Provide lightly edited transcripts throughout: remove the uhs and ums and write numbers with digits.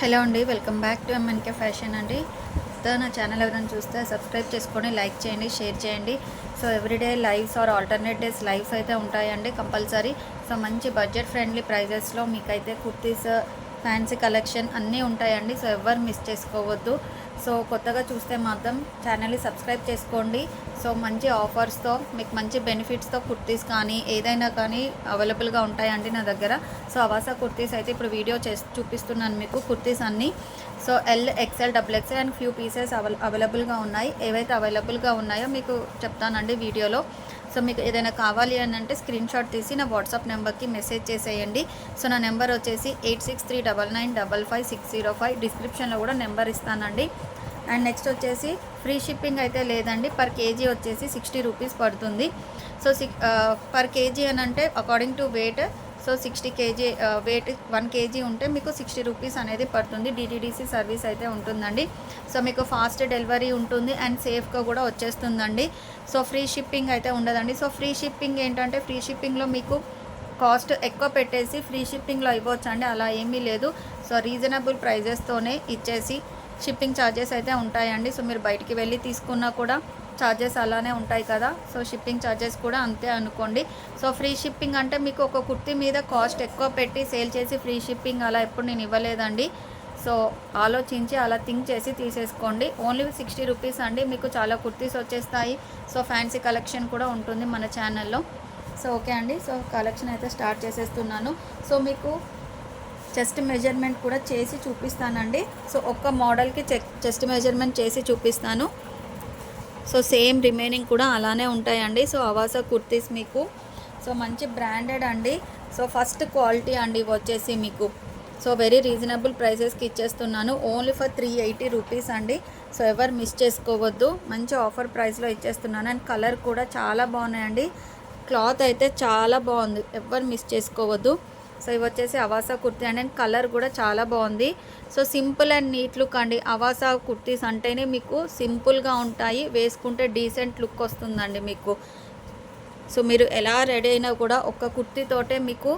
Hello అండి, welcome back to MNK fashion అండి. నా ఛానల్ ఎవరైనా చూస్తే సబ్స్క్రైబ్ చేసుకొని లైక్ చేయండి, షేర్ చేయండి. So everyday lives are alternate days lives అయితే ఉంటాయండి కంపల్సరీ. సో మంచి బడ్జెట్ ఫ్రెండ్లీ ప్రైజెస్లో మీకైతే కుర్తీస్, ఫ్యాన్సీ కలెక్షన్ అన్నీ ఉంటాయండి. సో ఎవరు మిస్ చేసుకోవద్దు. సో కొత్తగా చూస్తే మాత్రం ఛానల్ని సబ్స్క్రైబ్ చేసుకోండి. సో మంచి ఆఫర్స్తో మీకు మంచి బెనిఫిట్స్తో కుర్తీస్ కానీ ఏదైనా కానీ అవైలబుల్గా ఉంటాయండి నా దగ్గర. సో అవాసా కుర్తీస్ అయితే ఇప్పుడు వీడియో చూపిస్తున్నాను మీకు కుర్తీస్ అన్నీ. So L, XL, double XL and few pieces అవైలబుల్గా ఉన్నాయి. ఏవైతే అవైలబుల్గా ఉన్నాయో మీకు చెప్తానండి వీడియోలో. సో మీకు ఏదైనా కావాలి అని అంటే స్క్రీన్ షాట్ తీసి నా వాట్సాప్ నెంబర్కి మెసేజ్ చేసేయండి. సో నా నెంబర్ వచ్చేసి 8639955605. డిస్క్రిప్షన్లో కూడా నెంబర్ ఇస్తానండి. అండ్ నెక్స్ట్ వచ్చేసి ఫ్రీ షిప్పింగ్ అయితే లేదండి. పర్ కేజీ వచ్చేసి 60 రూపీస్ పడుతుంది. సో పర్ కేజీ అని అంటే according to weight. So 60 KG weight 1 KG ఉంటే మీకు 60 రూపీస్ అనేది పడుతుంది. డిటీడీసీ సర్వీస్ అయితే ఉంటుందండి. సో మీకు ఫాస్ట్ డెలివరీ ఉంటుంది అండ్ సేఫ్గా కూడా వచ్చేస్తుందండి. సో ఫ్రీ షిప్పింగ్ అయితే ఉండదండి. సో ఫ్రీ షిప్పింగ్ ఏంటంటే ఫ్రీ షిప్పింగ్లో మీకు కాస్ట్ ఎక్కువ పెట్టేసి ఫ్రీ షిప్పింగ్లో ఇవ్వచ్చండి. అలా ఏమీ లేదు. సో రీజనబుల్ ప్రైజెస్తోనే ఇచ్చేసి షిప్పింగ్ ఛార్జెస్ అయితే ఉంటాయండి. సో మీరు బయటికి వెళ్ళి తీసుకున్నా కూడా ఛార్జెస్ అలానే ఉంటాయి కదా. సో షిప్పింగ్ ఛార్జెస్ కూడా అంతే అనుకోండి. సో ఫ్రీ షిప్పింగ్ అంటే మీకు ఒక కుర్తీ మీద కాస్ట్ ఎక్కువ పెట్టి సేల్ చేసి ఫ్రీ షిప్పింగ్ అలా ఎప్పుడు నేను ఇవ్వలేదండి. సో ఆలోచించి అలా థింక్ చేసి తీసేసుకోండి. ఓన్లీ 60 రూపీస్ అండి. మీకు చాలా కుర్తీస్ వచ్చేస్తాయి. సో ఫ్యాన్సీ కలెక్షన్ కూడా ఉంటుంది మన ఛానల్లో. సో ఓకే అండి. సో కలెక్షన్ అయితే స్టార్ట్ చేసేస్తున్నాను. సో మీకు చెస్ట్ మెజర్మెంట్ కూడా చేసి చూపిస్తానండి. సో ఒక్క మోడల్కి చెస్ట్ మెజర్మెంట్ చేసి చూపిస్తాను. సో సేమ్ రిమైనింగ్ కూడా అలానే ఉంటాయండి. సో అవాసా కుర్తీస్ మీకు సో మంచి బ్రాండెడ్ అండి. సో ఫస్ట్ క్వాలిటీ అండి ఇవి వచ్చేసి మీకు సో వెరీ రీజనబుల్ ప్రైసెస్కి ఇచ్చేస్తున్నాను. ఓన్లీ ఫర్ 380 రూపీస్ అండి. సో ఎవరు మిస్ చేసుకోవద్దు. మంచి ఆఫర్ ప్రైస్లో ఇచ్చేస్తున్నాను. అండ్ కలర్ కూడా చాలా బాగున్నాయండి. క్లాత్ అయితే చాలా బాగుంది. ఎవరు మిస్ చేసుకోవద్దు. సో ఇవి వచ్చేసి అవాసా కుర్తీ అండి. అండ్ కలర్ కూడా చాలా బాగుంది. So simple and neat look అండి. అవాసా కుర్తీస్ అంటేనే మీకు సింపుల్గా ఉంటాయి, వేసుకుంటే డీసెంట్ లుక్ వస్తుందండి మీకు. సో మీరు ఎలా రెడీ అయినా కూడా ఒక్క కుర్తీతోటే మీకు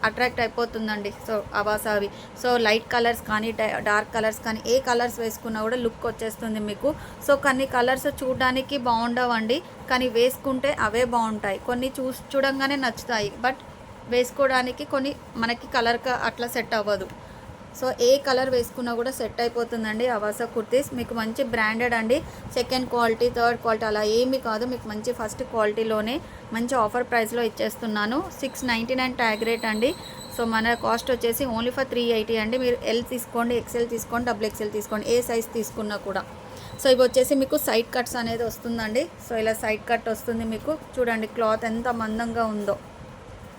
అట్రాక్ట్ అయిపోతుందండి. సో అవాసావి సో లైట్ కలర్స్ కానీ డార్క్ కలర్స్ కానీ ఏ కలర్స్ వేసుకున్నా కూడా లుక్ వచ్చేస్తుంది మీకు. సో కొన్ని కలర్స్ చూడడానికి బాగుండవండి, కానీ వేసుకుంటే అవే బాగుంటాయి. కొన్ని చూడంగానే నచ్చుతాయి, బట్ వేసుకోవడానికి కొన్ని మనకి కలర్గా అట్లా సెట్ అవ్వదు. సో ఏ కలర్ వేసుకున్నా కూడా సెట్ అయిపోతుందండి అవాసా కుర్తీస్. మీకు మంచి బ్రాండెడ్ అండి. సెకండ్ క్వాలిటీ, థర్డ్ క్వాలిటీ అలా ఏమీ కాదు. మీకు మంచి ఫస్ట్ క్వాలిటీలోనే మంచి ఆఫర్ ప్రైస్లో ఇచ్చేస్తున్నాను. 699 ట్యాగ్ రేట్ అండి. సో మన కాస్ట్ వచ్చేసి ఓన్లీ ఫర్ 380 అండి. మీరు ఎల్ తీసుకోండి, ఎక్స్ఎల్ తీసుకోండి, డబుల్ ఎక్స్ఎల్ తీసుకోండి, ఏ సైజ్ తీసుకున్నా కూడా. సో ఇవి వచ్చేసి మీకు సైడ్ కట్స్ అనేది వస్తుందండి. సో ఇలా సైడ్ కట్ వస్తుంది మీకు. చూడండి క్లాత్ ఎంత మందంగా ఉందో.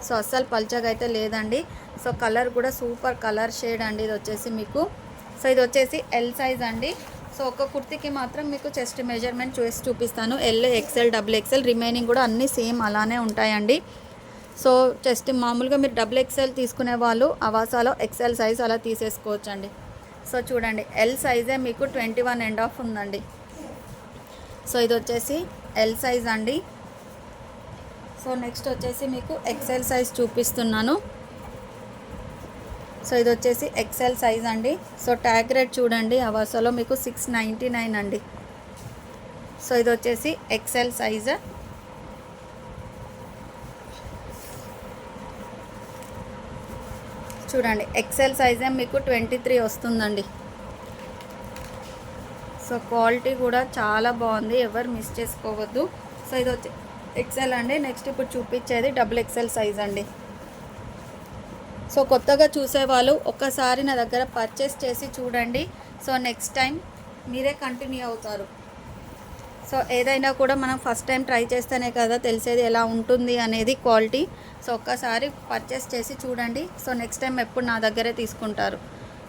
సో అస్సలు పల్చగా అయితే లేదండి. సో కలర్ కూడా సూపర్ కలర్ షేడ్ అండి ఇది వచ్చేసి మీకు. సో ఇది వచ్చేసి ఎల్ సైజ్ అండి. సో ఒక కుర్తీకి మాత్రం మీకు చెస్ట్ మెజర్మెంట్ చూపిస్తాను. L, XL, double XL remaining కూడా అన్నీ సేమ్ అలానే ఉంటాయండి. సో చెస్ట్ మామూలుగా మీరు డబుల్ ఎక్స్ఎల్ తీసుకునే వాళ్ళు అవాసాలో ఎక్స్ఎల్ సైజ్ అలా తీసేసుకోవచ్చండి. సో చూడండి ఎల్ సైజే మీకు 21.5 ఉందండి. సో ఇది వచ్చేసి ఎల్ సైజ్ అండి. సో నెక్స్ట్ వచ్చేసి మీకు ఎక్స్ఎల్ సైజ్ చూపిస్తున్నాను. సో ఇది వచ్చేసి ఎక్స్ఎల్ సైజ్ అండి. సో ట్యాగ్ రేట్ చూడండి అవాసాలో మీకు 699 అండి. సో ఇది వచ్చేసి ఎక్స్ఎల్ సైజ్. చూడండి ఎక్స్ఎల్ సైజే మీకు 23 వస్తుందండి. సో క్వాలిటీ కూడా చాలా బాగుంది. ఎవరు మిస్ చేసుకోవద్దు. సో ఇది వచ్చి ఎక్స్ఎల్ అండి. నెక్స్ట్ ఇప్పుడు చూపించేది డబుల్ ఎక్స్ఎల్ సైజ్ అండి. సో కొత్తగా చూసేవాళ్ళు ఒక్కసారి నా దగ్గర పర్చేస్ చేసి చూడండి. సో నెక్స్ట్ టైం మీరే కంటిన్యూ అవుతారు. సో ఏదైనా కూడా మనం ఫస్ట్ టైం ట్రై చేస్తేనే కదా తెలిసేది ఎలా ఉంటుంది అనేది క్వాలిటీ. సో ఒక్కసారి పర్చేస్ చేసి చూడండి. సో నెక్స్ట్ టైం ఎప్పుడు నా దగ్గరే తీసుకుంటారు.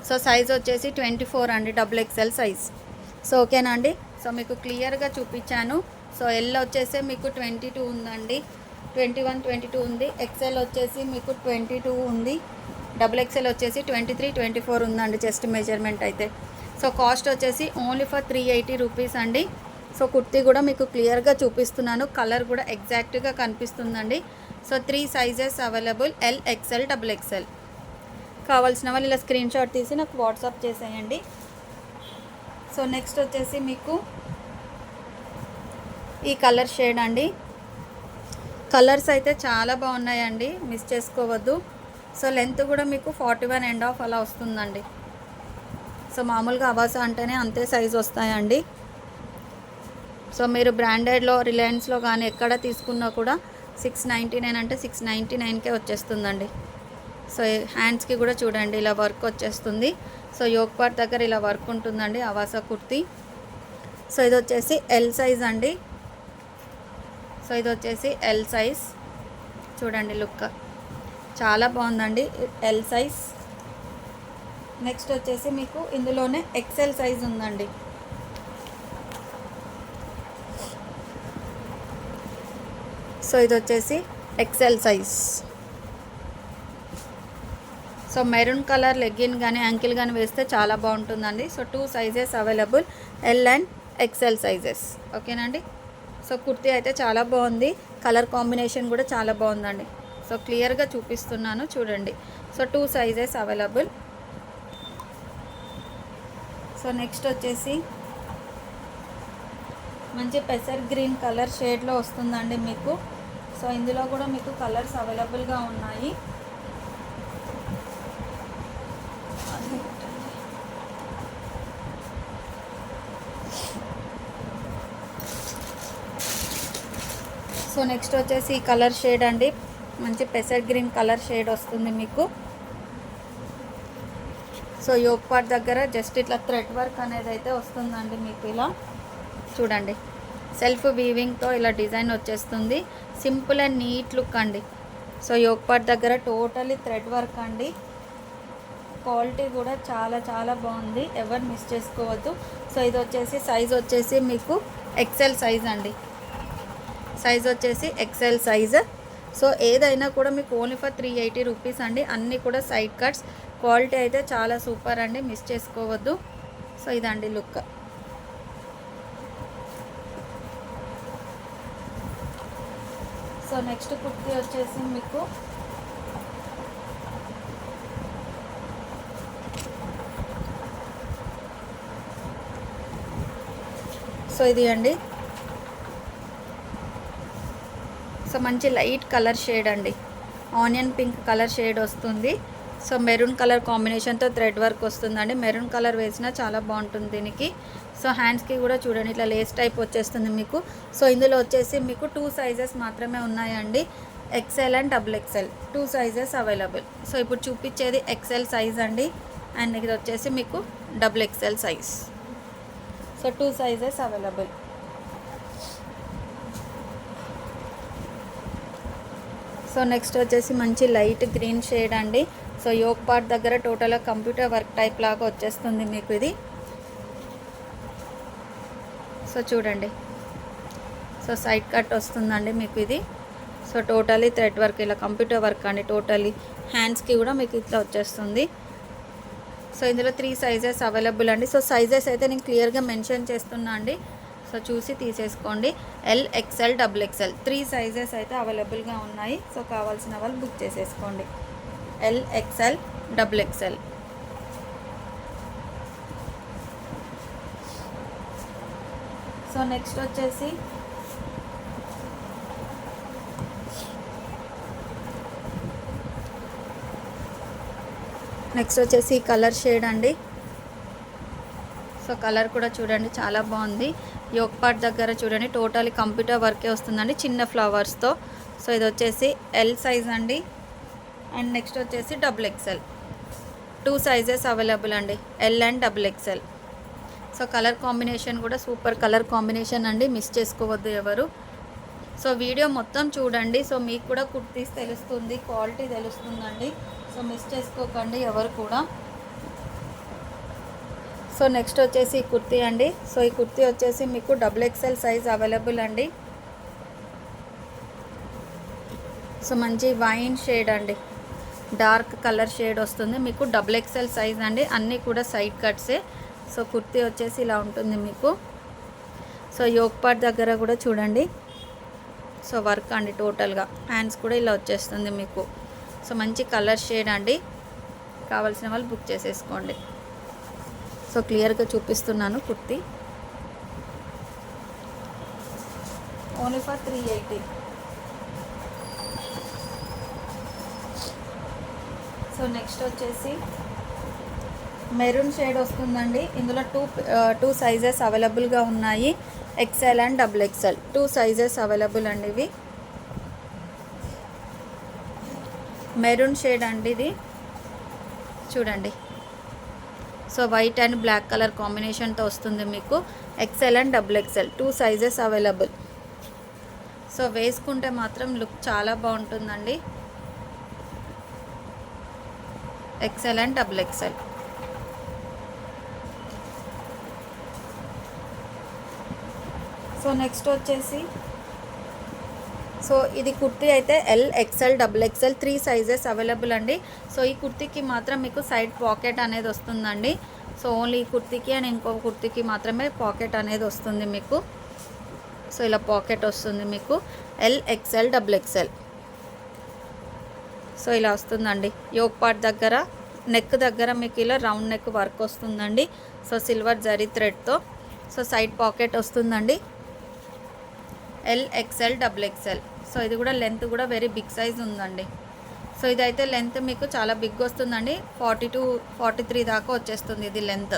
సో సైజ్ వచ్చేసి 24 అండి, డబుల్ ఎక్స్ఎల్ సైజ్. సో ఓకేనా అండి. సో మీకు క్లియర్గా చూపించాను. సో ఎల్ వచ్చేసి మీకు 22 ఉందండి, 21, 22 ఉంది. ఎక్స్ఎల్ వచ్చేసి మీకు 22 ఉంది. డబుల్ ఎక్స్ఎల్ వచ్చేసి 23, 24 ఉందండి చెస్ట్ మెజర్మెంట్ అయితే. సో కాస్ట్ వచ్చేసి ఓన్లీ ఫర్ 380 రూపీస్ అండి. సో కుర్తీ కూడా మీకు క్లియర్గా చూపిస్తున్నాను. కలర్ కూడా ఎగ్జాక్ట్గా కనిపిస్తుందండి. So 3 sizes available, L, XL, double XL. కావాల్సిన వాళ్ళు ఇలా స్క్రీన్ షాట్ తీసి నాకు వాట్సాప్ చేసేయండి. సో నెక్స్ట్ వచ్చేసి మీకు ఈ కలర్ షేడ్ అండి. కలర్స్ అయితే చాలా బాగున్నాయండి, మిస్ చేసుకోవద్దు. సో లెంత్ కూడా మీకు 41.5 అలా వస్తుందండి. సో మామూలుగా అవాసా అంటేనే అంతే సైజ్ వస్తాయండి. సో మీరు బ్రాండెడ్లో రిలయన్స్లో కానీ ఎక్కడ తీసుకున్నా కూడా 699 అంటే 699కే వచ్చేస్తుందండి. సో హ్యాండ్స్కి కూడా చూడండి ఇలా వర్క్ వచ్చేస్తుంది. సో యోక్ పార్ట్ దగ్గర ఇలా వర్క్ ఉంటుందండి అవాసా కుర్తీ. సో ఇది వచ్చేసి ఎల్ సైజ్ అండి. సో ఇది వచ్చేసి ఎల్ సైజ్, చూడండి లుక్ చాలా బాగుందండి, ఎల్ సైజ్. నెక్స్ట్ వచ్చేసి మీకు ఇందులోనే ఎక్సెల్ సైజ్ ఉందండి. సో ఇది వచ్చేసి XL size. So maroon colour legging కానీ యాంకిల్ కానీ వేస్తే చాలా బాగుంటుందండి. So 2 sizes available, L and XL sizes. ఓకేనండి. సో కుర్తీ అయితే చాలా బాగుంది, కలర్ కాంబినేషన్ కూడా చాలా బాగుందండి. సో క్లియర్గా చూపిస్తున్నాను చూడండి. So 2 sizes available. So next వచ్చేసి మంచి పెసర్ గ్రీన్ కలర్ షేడ్లో వస్తుందండి మీకు. సో ఇందులో కూడా మీకు కలర్స్ అవైలబుల్గా ఉన్నాయి. సో నెక్స్ట్ వచ్చేసి కలర్ షేడ్ అండి, మంచి పెసర్ గ్రీన్ కలర్ షేడ్ వస్తుంది మీకు. సో యోక్ పార్ట్ దగ్గర జస్ట్ ఇట్లా థ్రెడ్ వర్క్ అనేది అయితే వస్తుందండి మీకు. ఇలా చూడండి, సెల్ఫ్ వీవింగ్తో ఇలా డిజైన్ వచ్చేస్తుంది. సింపుల్ అండ్ నీట్ లుక్ అండి. సో యోక్ పార్ట్ దగ్గర టోటలీ థ్రెడ్ వర్క్ అండి. క్వాలిటీ కూడా చాలా చాలా బాగుంది, ఎవరు మిస్ చేసుకోవద్దు. సో ఇది వచ్చేసి సైజ్ వచ్చేసి మీకు ఎక్సెల్ సైజ్ అండి. సైజ్ వచ్చేసి ఎక్సెల్ సైజ్. సో ఏదైనా కూడా మీకు ఓన్లీ ఫర్ 380 రూపీస్ అండి. అన్నీ కూడా సైడ్ కట్స్, క్వాలిటీ అయితే చాలా సూపర్ అండి, మిస్ చేసుకోవద్దు. సో ఇదండి లుక్. సో నెక్స్ట్ కుర్తీ వచ్చేసి మీకు సో ఇది అండి. సో మంచి లైట్ కలర్ షేడ్ అండి, ఆనియన్ పింక్ కలర్ షేడ్ వస్తుంది. సో మెరూన్ కలర్ కాంబినేషన్తో థ్రెడ్ వర్క్ వస్తుందండి. మెరూన్ కలర్ వేసినా చాలా బాగుంటుంది దీనికి. సో హ్యాండ్స్కి కూడా చూడండి ఇట్లా లేస్ టైప్ వచ్చేస్తుంది మీకు. సో ఇందులో వచ్చేసి మీకు 2 సైజెస్ మాత్రమే ఉన్నాయండి, XL and double XL, 2 sizes available. So ఇప్పుడు చూపించేది ఎక్సెల్ సైజ్ అండి, అండ్ ఇది వచ్చేసి మీకు double XL size. So 2 sizes available. So next వచ్చేసి మంచి లైట్ గ్రీన్ షేడ్ అండి. సో యోక్ పార్ట్ దగ్గర టోటల్గా కంప్యూటర్ వర్క్ టైప్ లాగా వచ్చేస్తుంది మీకు ఇది. సో చూడండి, సో సైడ్ కట్ వస్తుందండి మీకు ఇది. సో టోటలీ థ్రెడ్ వర్క్, ఇలా కంప్యూటర్ వర్క్ అండి టోటలీ. హ్యాండ్స్కి కూడా మీకు ఇట్లా వచ్చేస్తుంది. సో ఇందులో 3 సైజెస్ అవైలబుల్ అండి. సో సైజెస్ అయితే నేను క్లియర్గా మెన్షన్ చేస్తున్నా అండి, సో చూసి తీసేసుకోండి. L, XL, double XL 3 sizes అయితే అవైలబుల్గా ఉన్నాయి. సో కావాల్సిన వాళ్ళు బుక్ చేసేసుకోండి. L, XL, double XL. So next వచ్చేసి కలర్ షేడ్ అండి. సో కలర్ కూడా చూడండి చాలా బాగుంది. యోక్ పార్ట్ దగ్గర చూడండి టోటలీ కంప్యూటర్ వర్కే వస్తుందండి చిన్న ఫ్లవర్స్తో. సో ఇది వచ్చేసి ఎల్ సైజ్ అండి, అండ్ నెక్స్ట్ వచ్చేసి డబుల్ ఎక్సెల్. 2 సైజెస్ అవైలబుల్ అండి, L and double XL. So colour combination కూడా సూపర్ కలర్ కాంబినేషన్ అండి, మిస్ చేసుకోవద్దు ఎవరు. సో వీడియో మొత్తం చూడండి, సో మీకు కూడా కుర్తీస్ తెలుస్తుంది, క్వాలిటీ తెలుస్తుందండి. సో మిస్ చేసుకోకండి ఎవరు కూడా. సో నెక్స్ట్ వచ్చేసి ఈ కుర్తీ అండి. సో ఈ కుర్తీ వచ్చేసి మీకు డబుల్ ఎక్సెల్ సైజ్ అవైలబుల్ అండి. సో మంచి వైన్ షేడ్ అండి, డార్క్ కలర్ షేడ్ వస్తుంది మీకు. డబుల్ ఎక్సెల్ సైజ్ అండి, అన్నీ కూడా సైడ్ కట్సే. సో కుర్తీ వచ్చేసి ఇలా ఉంటుంది మీకు. సో యోక్ పార్ట్ దగ్గర కూడా చూడండి, సో వర్క్ అండి టోటల్గా. హ్యాండ్స్ కూడా ఇలా వచ్చేస్తుంది మీకు. సో మంచి కలర్ షేడ్ అండి. కావాల్సిన వాళ్ళు బుక్ చేసేసుకోండి. సో క్లియర్గా చూపిస్తున్నాను kurti. Only for 380. So next వచ్చేసి మెరూన్ షేడ్ వస్తుందండి. ఇందులో టూ సైజెస్ అవైలబుల్గా ఉన్నాయి, XL and XXL 2 sizes available అండి. ఇవి మెరూన్ షేడ్ అండి, ఇది చూడండి. So white and black colour కాంబినేషన్తో వస్తుంది మీకు. XL and XXL 2 sizes available. So వేసుకుంటే మాత్రం లుక్ చాలా బాగుంటుందండి. XL and XXL. So next వచ్చేసి సో ఇది కుర్తీ అయితే L, XL, XXL 3 sizes available అండి. సో ఈ కుర్తీకి మాత్రం మీకు సైడ్ పాకెట్ అనేది వస్తుందండి. సో ఓన్లీ ఈ కుర్తీకి అండ్ ఇంకో కుర్తీకి మాత్రమే పాకెట్ అనేది వస్తుంది మీకు. సో ఇలా పాకెట్ వస్తుంది మీకు. L, XL, XXL. సో ఇలా వస్తుందండి. యోక్ పార్ట్ దగ్గర, నెక్ దగ్గర మీకు ఇలా రౌండ్ నెక్ వర్క్ వస్తుందండి. సో సిల్వర్ జరీ థ్రెడ్తో. సో సైడ్ పాకెట్ వస్తుందండి. L, XL, XXL. సో ఇది కూడా లెంత్ కూడా వెరీ బిగ్ సైజ్ ఉందండి. సో ఇదైతే లెంత్ మీకు చాలా బిగ్ వస్తుందండి. 42-43 దాకా వచ్చేస్తుంది ఇది లెంత్.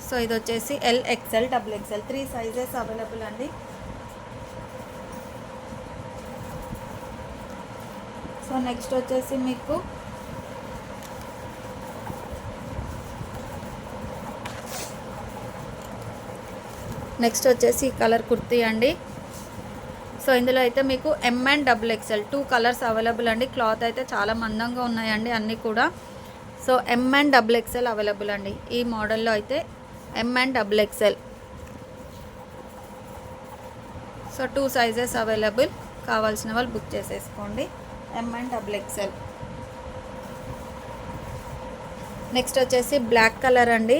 సో ఇది వచ్చేసి L, XL, XXL 3 sizes available అండి. సో నెక్స్ట్ వచ్చేసి మీకు కలర్ కుర్తీ అండి. సో ఇందులో అయితే మీకు M and XXL 2 colours available అండి. క్లాత్ అయితే చాలా మందంగా ఉన్నాయండి అన్నీ కూడా. So M and XXL available అండి. ఈ మోడల్లో అయితే M and XXL. So 2 sizes available. కావాల్సిన వాళ్ళు బుక్ చేసేసుకోండి. M and XXL. నెక్స్ట్ వచ్చేసి బ్లాక్ కలర్ అండి.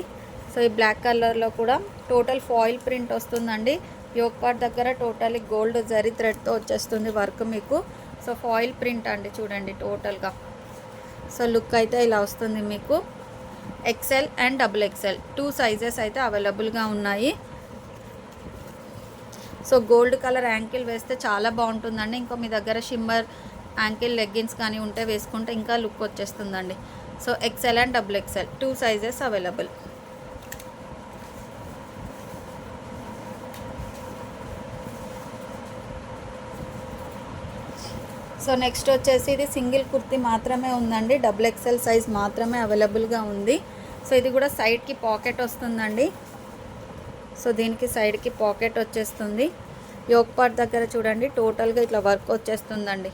సో ఈ బ్లాక్ కలర్లో కూడా టోటల్ ఫాయిల్ ప్రింట్ వస్తుందండి. యోక్ పార్ట్ దగ్గర టోటల్లీ గోల్డ్ జరీ థ్రెడ్తో వచ్చేస్తుంది వర్క్ మీకు. సో ఫాయిల్ ప్రింట్ అండి చూడండి టోటల్గా. సో లుక్ అయితే ఇలా వస్తుంది మీకు. XL అండ్ XXL 2 సైజెస్ అయితే అవైలబుల్గా ఉన్నాయి. సో గోల్డ్ కలర్ యాంకిల్ వేస్తే చాలా బాగుంటుందండి. ఇంకో మీ దగ్గర షిమ్మర్ యాంకిల్ లెగ్గిన్స్ కానీ ఉంటే వేసుకుంటే ఇంకా లుక్ వచ్చేస్తుందండి. So XL and XXL 2 sizes available. So next వచ్చేసి ఇది సింగిల్ కుర్తీ మాత్రమే ఉందండి. XXL సైజ్ మాత్రమే అవైలబుల్గా ఉంది. సో ఇది కూడా సైడ్కి పాకెట్ వస్తుందండి. సో దీనికి సైడ్కి పాకెట్ వచ్చేస్తుంది. యోక్ పార్ట్ దగ్గర చూడండి టోటల్గా ఇట్లా వర్క్ వచ్చేస్తుందండి.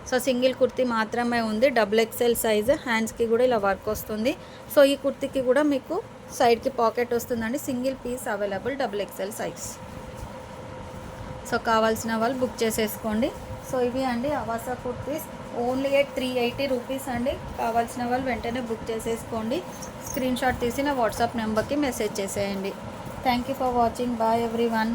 సో సింగిల్ కుర్తీ మాత్రమే ఉంది. XXL size. హ్యాండ్స్కి కూడా ఇలా వర్క్ వస్తుంది. సో ఈ కుర్తీకి కూడా మీకు సైడ్కి పాకెట్ వస్తుందండి. Single piece available XXL size. So కావాల్సిన వాళ్ళు బుక్ చేసేసుకోండి. సో ఇవి అండి అవాసా కుర్తీస్. ఓన్లీ 380 రూపీస్ అండి. కావాల్సిన వాళ్ళు వెంటనే బుక్ చేసేసుకోండి. స్క్రీన్ షాట్ తీసి నా వాట్సాప్ నెంబర్కి మెసేజ్ చేసేయండి. Thank you for watching. Bye everyone.